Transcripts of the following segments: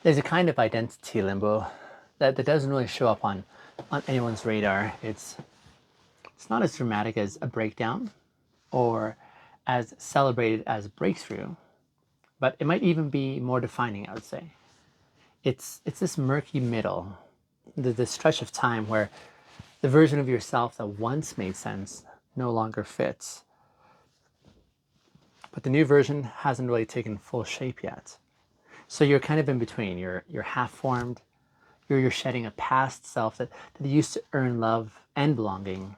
There's a kind of identity limbo that doesn't really show up on anyone's radar. It's not as dramatic as a breakdown or as celebrated as a breakthrough, but it might even be more defining, I would say. It's this murky middle, the stretch of time where the version of yourself that once made sense no longer fits, but the new version hasn't really taken full shape yet. So you're kind of in between. You're half formed. You're shedding a past self that used to earn love and belonging,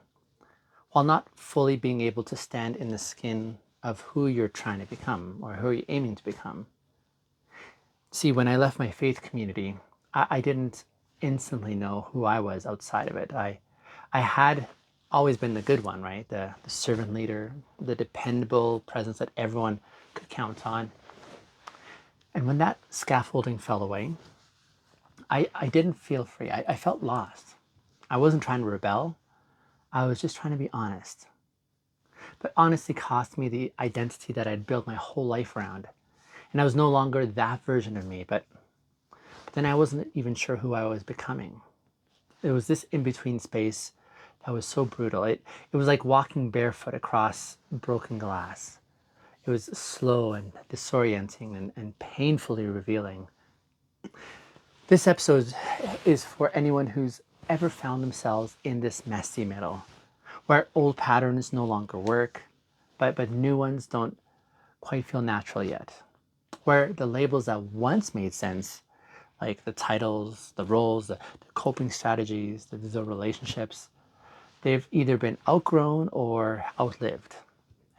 while not fully being able to stand in the skin of who you're trying to become or who you're aiming to become. See, when I left my faith community, I didn't instantly know who I was outside of it. I had always been the good one, right? The servant leader, the dependable presence that everyone could count on. And when that scaffolding fell away, I didn't feel free. I felt lost. I wasn't trying to rebel. I was just trying to be honest. But honesty cost me the identity that I'd built my whole life around. And I was no longer that version of me, but then I wasn't even sure who I was becoming. It was this in between space that was so brutal. It was like walking barefoot across broken glass. It was slow and disorienting and painfully revealing. This episode is for anyone who's ever found themselves in this messy middle, where old patterns no longer work, but new ones don't quite feel natural yet, where the labels that once made sense, like the titles, the roles, the coping strategies, the relationships, they've either been outgrown or outlived.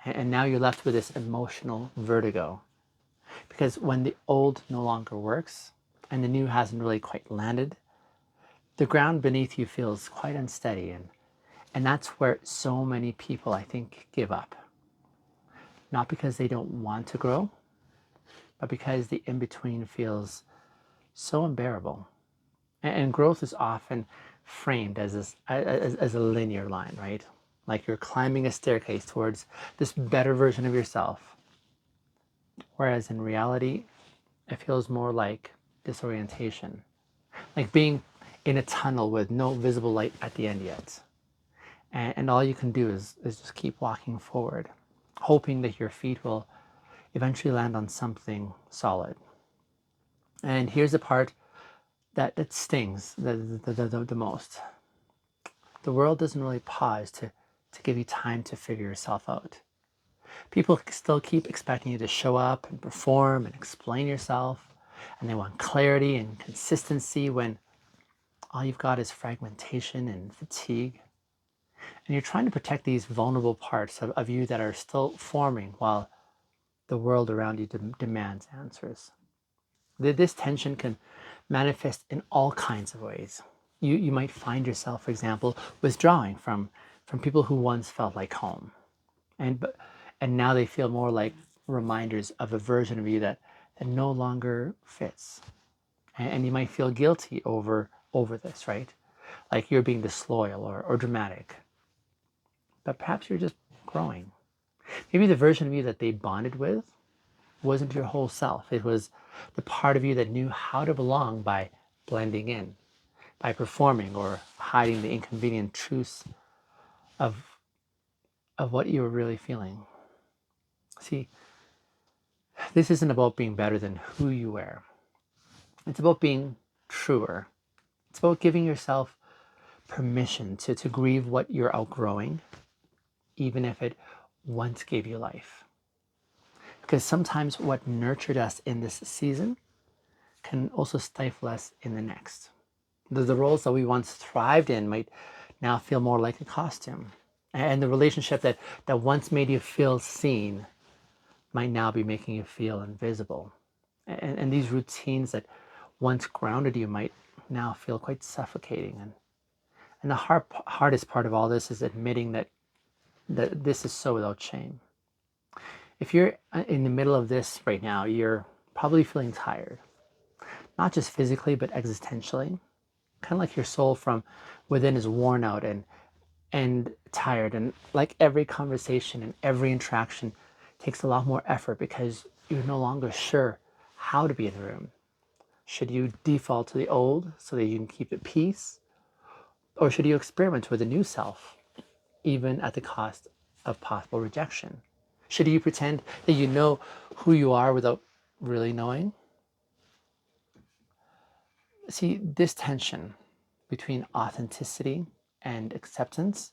And now you're left with this emotional vertigo. Because when the old no longer works and the new hasn't really quite landed, the ground beneath you feels quite unsteady. And that's where so many people, I think, give up. Not because they don't want to grow, but because the in between feels so unbearable. And growth is often framed as a linear line, right? Like you're climbing a staircase towards this better version of yourself. Whereas in reality, it feels more like disorientation, like being in a tunnel with no visible light at the end yet. And all you can do is just keep walking forward, hoping that your feet will eventually land on something solid. And here's the part that stings the most. The world doesn't really pause to give you time to figure yourself out. People still keep expecting you to show up and perform and explain yourself, and they want clarity and consistency when all you've got is fragmentation and fatigue. And you're trying to protect these vulnerable parts of you that are still forming while the world around you demands answers. This tension can manifest in all kinds of ways. You might find yourself, for example, withdrawing from people who once felt like home. And and now they feel more like reminders of a version of you that no longer fits. And you might feel guilty over this, right? Like you're being disloyal or dramatic. But perhaps you're just growing. Maybe the version of you that they bonded with wasn't your whole self. It was the part of you that knew how to belong by blending in, by performing or hiding the inconvenient truths of what you were really feeling. See, this isn't about being better than who you were. It's about being truer. It's about giving yourself permission to grieve what you're outgrowing, even if it once gave you life. Because sometimes what nurtured us in this season can also stifle us in the next. The roles that we once thrived in might now feel more like a costume. And the relationship that once made you feel seen might now be making you feel invisible. And these routines that once grounded you might now feel quite suffocating. And the hardest part of all this is admitting that this is so without shame. If you're in the middle of this right now, you're probably feeling tired, not just physically, but existentially. Kind of like your soul from within is worn out and tired. And like every conversation and every interaction takes a lot more effort because you're no longer sure how to be in the room. Should you default to the old so that you can keep at peace? Or should you experiment with a new self, even at the cost of possible rejection? Should you pretend that you know who you are without really knowing? See, this tension between authenticity and acceptance,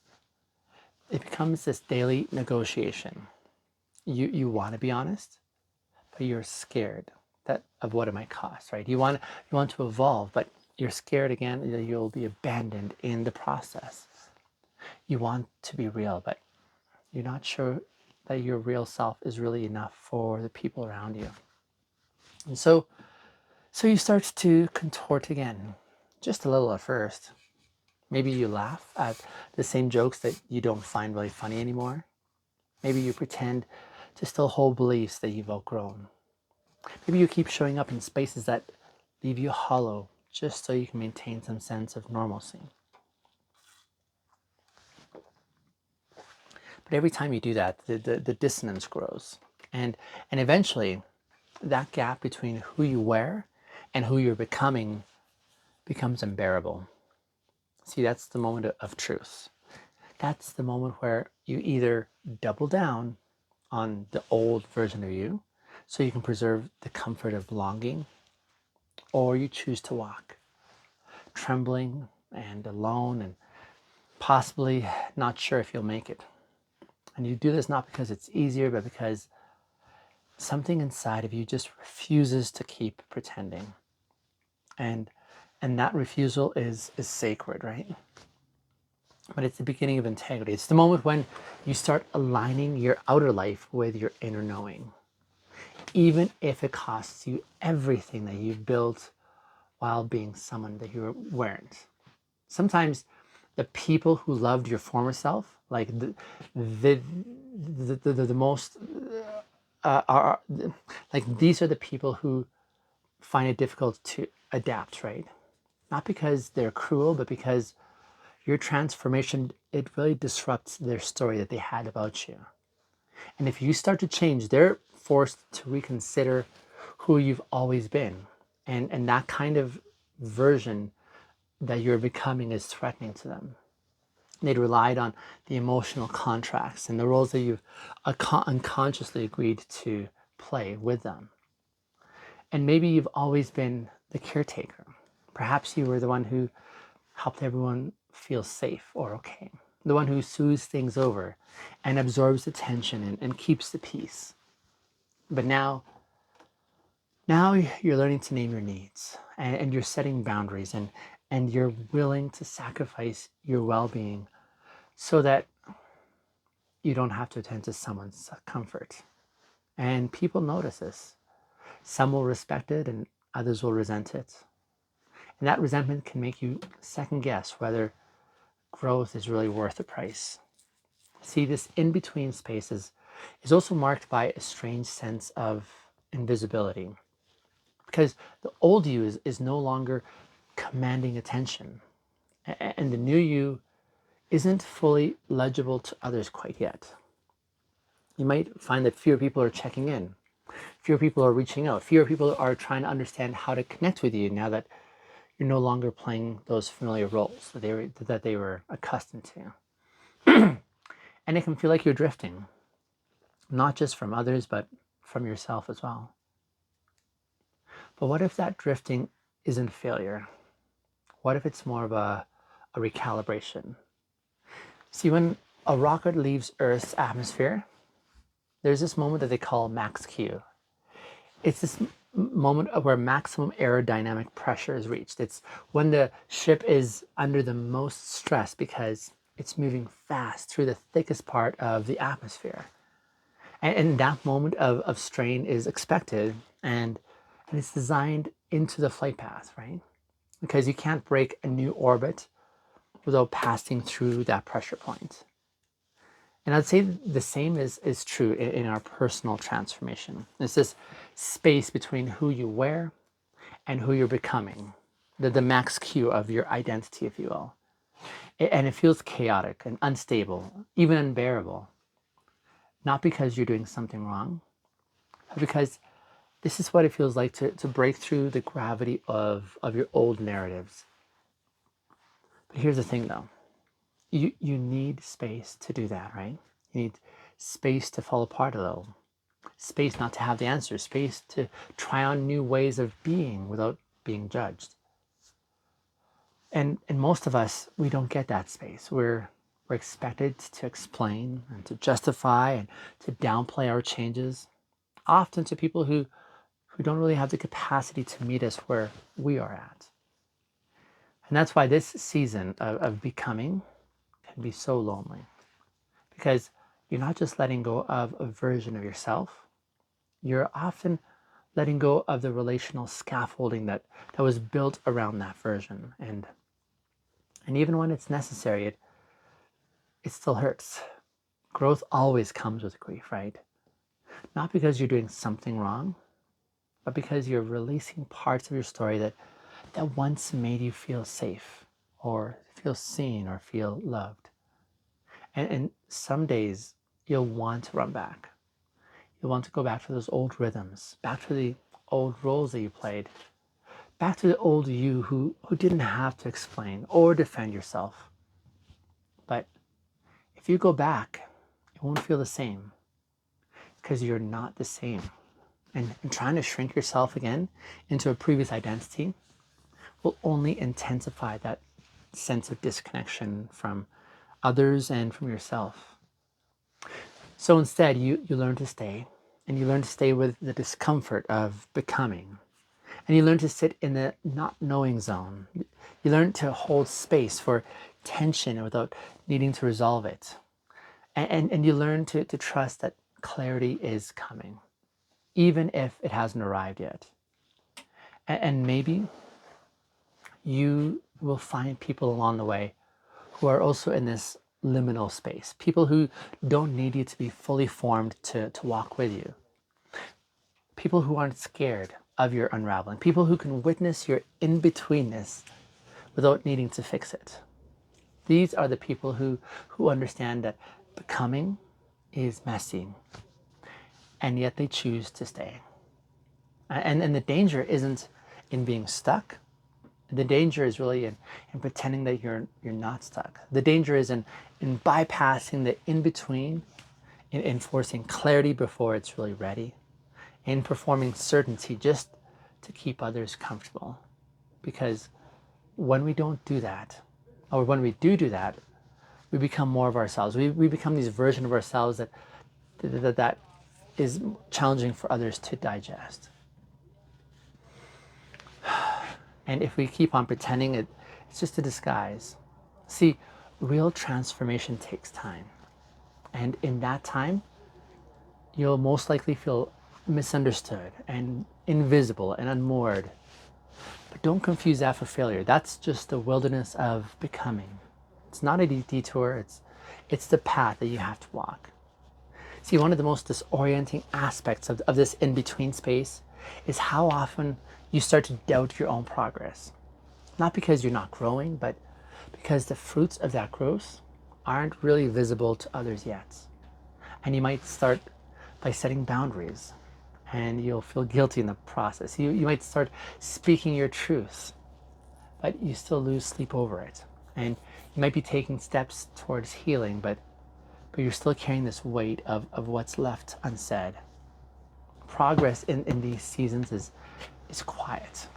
it becomes this daily negotiation. You want to be honest, but you're scared that of what it might cost, right? You want to evolve, but you're scared again that you'll be abandoned in the process. You want to be real, but you're not sure that your real self is really enough for the people around you. And so you start to contort again, just a little at first. Maybe you laugh at the same jokes that you don't find really funny anymore. Maybe you pretend to still hold beliefs that you've outgrown. Maybe you keep showing up in spaces that leave you hollow just so you can maintain some sense of normalcy. But every time you do that, the dissonance grows. And eventually, that gap between who you were and who you're becoming becomes unbearable. See, that's the moment of truth. That's the moment where you either double down on the old version of you so you can preserve the comfort of belonging, or you choose to walk, trembling and alone and possibly not sure if you'll make it. And you do this not because it's easier, but because something inside of you just refuses to keep pretending. And that refusal is sacred, right? But it's the beginning of integrity. It's the moment when you start aligning your outer life with your inner knowing, even if it costs you everything that you've built while being someone that you weren't. Sometimes the people who loved your former self, like the most, are like, these are the people who find it difficult to adapt, right? Not because they're cruel, but because your transformation, it really disrupts their story that they had about you. And if you start to change, they're forced to reconsider who you've always been. And that kind of version that you're becoming is threatening to them. They'd relied on the emotional contracts and the roles that you've unconsciously agreed to play with them. And maybe you've always been the caretaker. Perhaps you were the one who helped everyone feel safe or okay, the one who soothes things over and absorbs the tension and keeps the peace. But now you're learning to name your needs, and you're setting boundaries, and you're willing to sacrifice your well-being so that you don't have to attend to someone's comfort. And people notice this. Some will respect it and others will resent it. And that resentment can make you second guess whether growth is really worth the price. See, this in-between space is also marked by a strange sense of invisibility, because the old you is no longer commanding attention, and the new you isn't fully legible to others quite yet. You might find that fewer people are checking in, fewer people are reaching out, fewer people are trying to understand how to connect with you now that you're no longer playing those familiar roles that they were accustomed to. And it can feel like you're drifting, not just from others, but from yourself as well. But what if that drifting isn't failure? What if it's more of a recalibration? See, when a rocket leaves Earth's atmosphere, there's this moment that they call max Q. It's this moment where maximum aerodynamic pressure is reached. It's when the ship is under the most stress because it's moving fast through the thickest part of the atmosphere. And that moment of strain is expected, and it's designed into the flight path, right? Because you can't break a new orbit without passing through that pressure point. And I'd say the same is true in our personal transformation. It's this space between who you were and who you're becoming, the max Q of your identity, if you will. And it feels chaotic and unstable, even unbearable, not because you're doing something wrong, but because This is what it feels like to break through the gravity of your old narratives. But here's the thing though, you need space to do that, right? You need space to fall apart a little, space not to have the answers, space to try on new ways of being without being judged. And most of us, we don't get that space. We're expected to explain and to justify and to downplay our changes, often to people who don't really have the capacity to meet us where we are at. And that's why this season of becoming can be so lonely, because you're not just letting go of a version of yourself, you're often letting go of the relational scaffolding that was built around that version. And even when it's necessary, it still hurts. Growth always comes with grief, right? Not because you're doing something wrong, but because you're releasing parts of your story that once made you feel safe or feel seen or feel loved. And some days you'll want to run back. You'll want to go back to those old rhythms, back to the old roles that you played, back to the old you who didn't have to explain or defend yourself. But if you go back, it won't feel the same because you're not the same. And trying to shrink yourself again into a previous identity will only intensify that sense of disconnection from others and from yourself. So instead, you learn to stay, and you learn to stay with the discomfort of becoming, and you learn to sit in the not knowing zone. You learn to hold space for tension without needing to resolve it. And you learn to trust that clarity is coming, even if it hasn't arrived yet. And maybe you will find people along the way who are also in this liminal space, people who don't need you to be fully formed to walk with you, people who aren't scared of your unraveling, people who can witness your in-betweenness without needing to fix it. These are the people who understand that becoming is messy, and yet they choose to stay. And the danger isn't in being stuck. The danger is really in pretending that you're not stuck. The danger is in bypassing the in-between, in enforcing clarity before it's really ready, in performing certainty just to keep others comfortable. Because when we don't do that, or when we do that, we become more of ourselves. We become these versions of ourselves that is challenging for others to digest. And if we keep on pretending, it's just a disguise. See, real transformation takes time. And in that time, you'll most likely feel misunderstood and invisible and unmoored. But don't confuse that for failure. That's just the wilderness of becoming. It's not a detour, it's the path that you have to walk. See, one of the most disorienting aspects of this in-between space is how often you start to doubt your own progress. Not because you're not growing, but because the fruits of that growth aren't really visible to others yet. And you might start by setting boundaries, and you'll feel guilty in the process. You might start speaking your truth, but you still lose sleep over it. And you might be taking steps towards healing, but you're still carrying this weight of what's left unsaid. Progress in these seasons is quiet.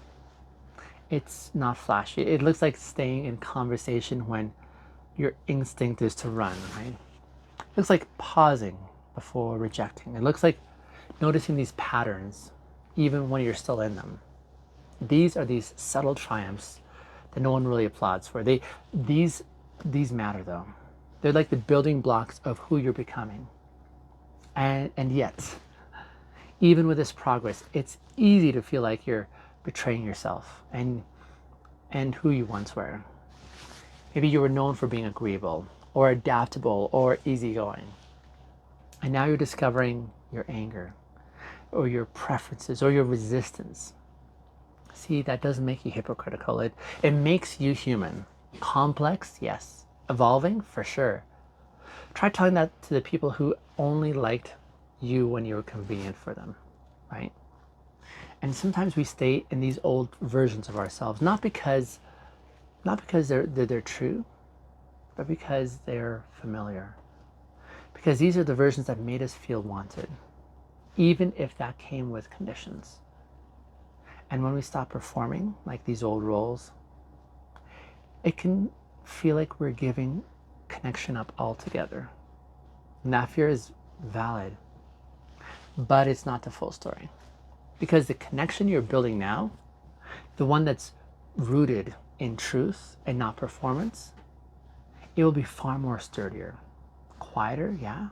It's not flashy. It looks like staying in conversation when your instinct is to run, right? It looks like pausing before rejecting. It looks like noticing these patterns even when you're still in them. These are these subtle triumphs that no one really applauds for. These matter though. They're like the building blocks of who you're becoming. And yet, even with this progress, it's easy to feel like you're betraying yourself and who you once were. Maybe you were known for being agreeable or adaptable or easygoing. And now you're discovering your anger or your preferences or your resistance. See, that doesn't make you hypocritical. It makes you human. Complex, yes. Evolving, for sure. Try telling that to the people who only liked you when you were convenient for them, right? And sometimes we stay in these old versions of ourselves, not because they're true, but because they're familiar. Because these are the versions that made us feel wanted, even if that came with conditions. And when we stop performing like these old roles, it can feel like we're giving connection up altogether. And that fear is valid, but it's not the full story. Because the connection you're building now, the one that's rooted in truth and not performance, it will be far more sturdier. Quieter, yeah.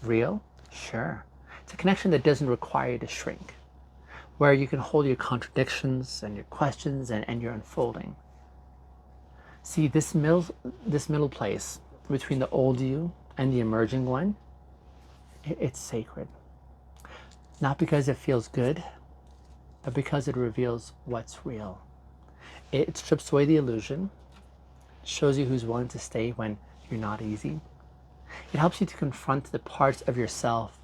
Real, sure. It's a connection that doesn't require you to shrink, where you can hold your contradictions and your questions and your unfolding. See, this middle place between the old you and the emerging one, it's sacred. Not because it feels good, but because it reveals what's real. It strips away the illusion, shows you who's willing to stay when you're not easy. It helps you to confront the parts of yourself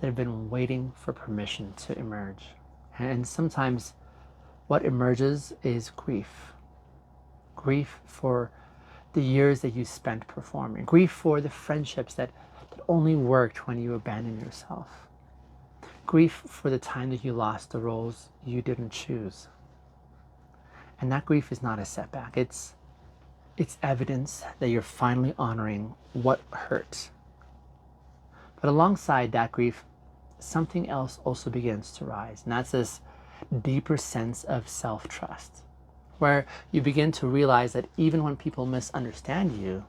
that have been waiting for permission to emerge. And sometimes what emerges is grief. Grief for the years that you spent performing. Grief for the friendships that only worked when you abandoned yourself. Grief for the time that you lost the roles you didn't choose. And that grief is not a setback. It's evidence that you're finally honoring what hurt. But alongside that grief, something else also begins to rise. And that's this deeper sense of self-trust, where you begin to realize that even when people misunderstand you,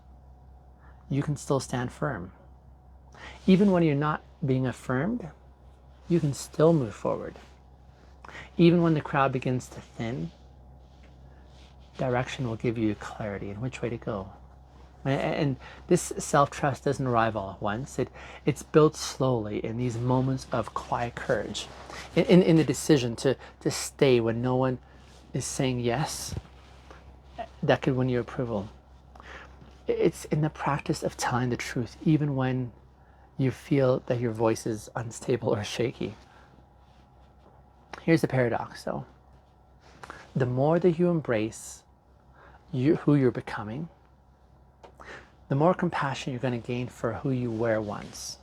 you can still stand firm. Even when you're not being affirmed, you can still move forward. Even when the crowd begins to thin, direction will give you clarity in which way to go. And this self-trust doesn't arrive all at once. It's built slowly in these moments of quiet courage, in the decision to stay when no one is saying yes, that could win you approval. It's in the practice of telling the truth, even when you feel that your voice is unstable or shaky. Here's the paradox, though. The more that you embrace who you're becoming, the more compassion you're going to gain for who you were once.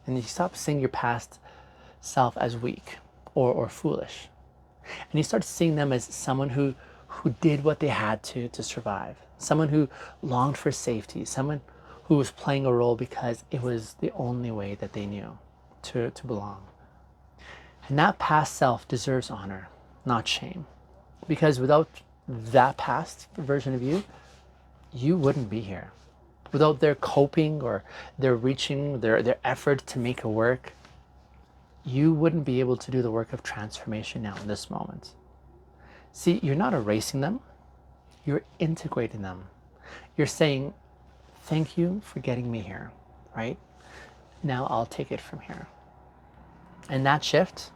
And you stop seeing your past self as weak or foolish. And you start seeing them as someone who did what they had to survive. Someone who longed for safety. Someone who was playing a role because it was the only way that they knew to belong. And that past self deserves honor, not shame. Because without that past version of you, you wouldn't be here. Without their coping or their reaching, their effort to make it work, you wouldn't be able to do the work of transformation now in this moment. See, you're not erasing them, you're integrating them. You're saying, thank you for getting me here, right? Now I'll take it from here. And that shift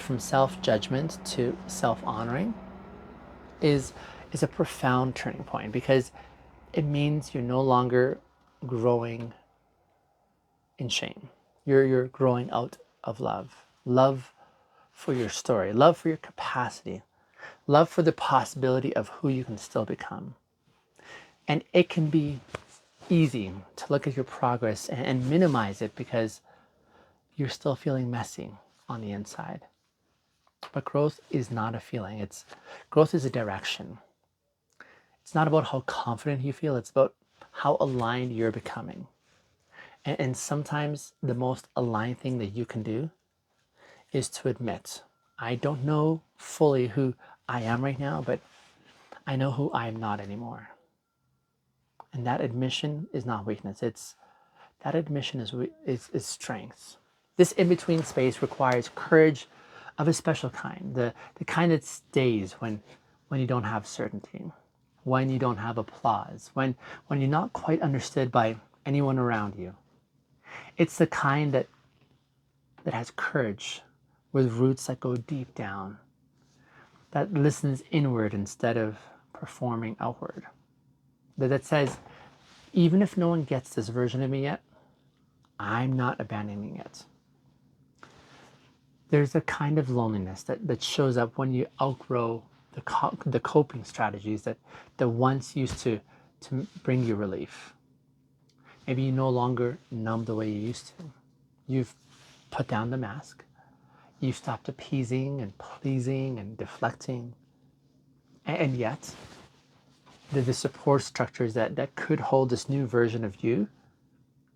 from self-judgment to self-honoring is a profound turning point, because it means you're no longer growing in shame. You're growing out of love. Love for your story, love for your capacity, love for the possibility of who you can still become. And it can be easy to look at your progress and minimize it because you're still feeling messy on the inside. But growth is not a feeling. Growth is a direction. It's not about how confident you feel, it's about how aligned you're becoming. And sometimes the most aligned thing that you can do is to admit, I don't know fully who I am right now, but I know who I am not anymore. And that admission is not weakness. That admission is strength. This in-between space requires courage of a special kind, the kind that stays when you don't have certainty, when you don't have applause, when you're not quite understood by anyone around you. It's the kind that has courage, with roots that go deep down, that listens inward instead of performing outward, that says, even if no one gets this version of me yet, I'm not abandoning it. There's a kind of loneliness that shows up when you outgrow the coping strategies that once used to bring you relief. Maybe you no longer numb the way you used to. You've put down the mask. You've stopped appeasing and pleasing and deflecting. And yet, the support structures that could hold this new version of you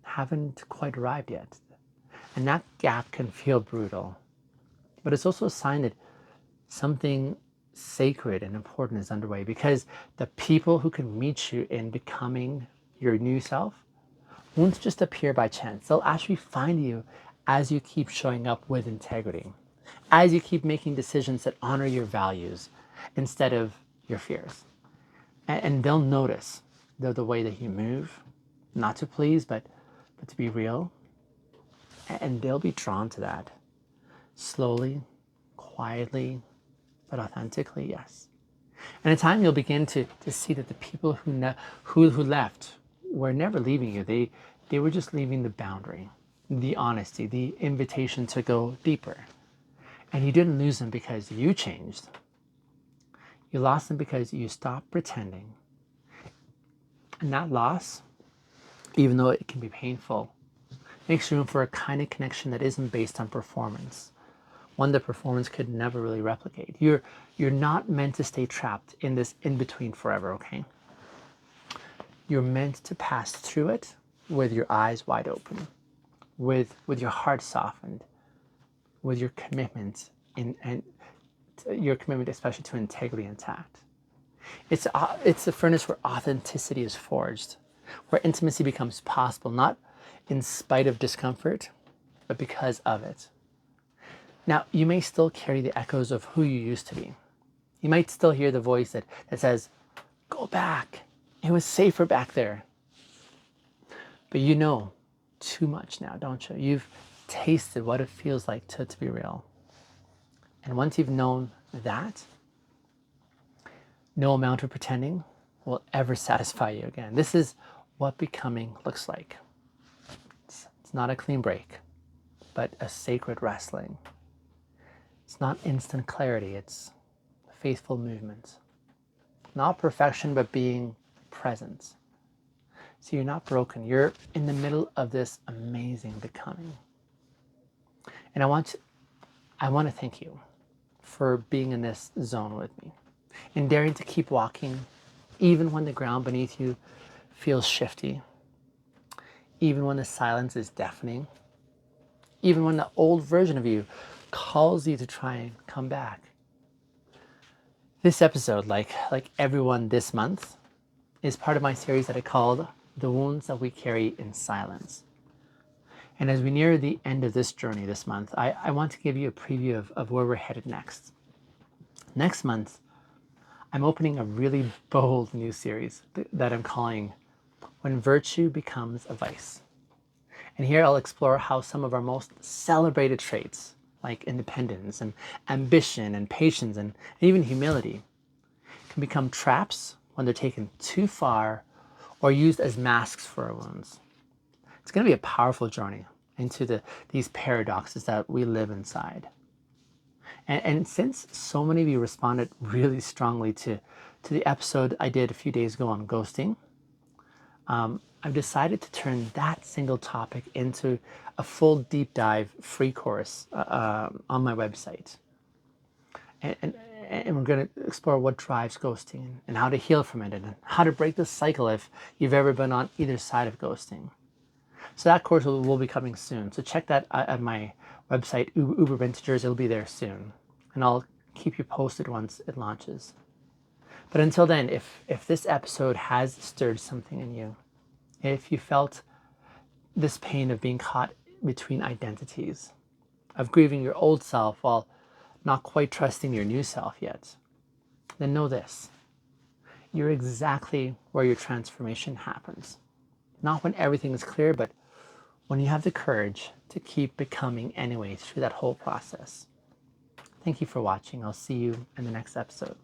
haven't quite arrived yet. And that gap can feel brutal. But it's also a sign that something sacred and important is underway, because the people who can meet you in becoming your new self won't just appear by chance. They'll actually find you as you keep showing up with integrity, as you keep making decisions that honor your values instead of your fears. And they'll notice the way that you move, not to please, but to be real. And they'll be drawn to that slowly, quietly, but authentically, yes. And in time, you'll begin to see that the people who left were never leaving you. They were just leaving the boundary, the honesty, the invitation to go deeper. And you didn't lose them because you changed. You lost them because you stopped pretending. And that loss, even though it can be painful, makes room for a kind of connection that isn't based on performance, one that performance could never really replicate. You're not meant to stay trapped in this in-between forever, okay? You're meant to pass through it with your eyes wide open, with your heart softened, with your commitment and your commitment especially to integrity intact. It's the furnace where authenticity is forged, where intimacy becomes possible, not in spite of discomfort, but because of it. Now, you may still carry the echoes of who you used to be. You might still hear the voice that says, go back. It was safer back there. But you know too much now, don't you? You've tasted what it feels like to be real. And once you've known that, no amount of pretending will ever satisfy you again. This is what becoming looks like. It's not a clean break, but a sacred wrestling. It's not instant clarity, it's faithful movement. Not perfection, but being present. So you're not broken. You're in the middle of this amazing becoming. And I want to thank you for being in this zone with me and daring to keep walking, even when the ground beneath you feels shifty, even when the silence is deafening, even when the old version of you calls you to try and come back. This episode, like everyone this month, is part of my series that I called The Wounds That We Carry in Silence. And as we near the end of this journey this month, I want to give you a preview of where we're headed next. Next month, I'm opening a really bold new series that I'm calling When Virtue Becomes a Vice. And here I'll explore how some of our most celebrated traits, like independence and ambition and patience and even humility, can become traps when they're taken too far or used as masks for our wounds. It's going to be a powerful journey into these paradoxes that we live inside. And since so many of you responded really strongly to the episode I did a few days ago on ghosting, I've decided to turn that single topic into a full deep dive free course on my website. And we're going to explore what drives ghosting and how to heal from it and how to break the cycle if you've ever been on either side of ghosting. So that course will be coming soon. So check that at my website, Uber Bintegers. It'll be there soon. And I'll keep you posted once it launches. But until then, if this episode has stirred something in you, if you felt this pain of being caught between identities, of grieving your old self while not quite trusting your new self yet, then know this. You're exactly where your transformation happens. Not when everything is clear, but when you have the courage to keep becoming anyway through that whole process. Thank you for watching. I'll see you in the next episode.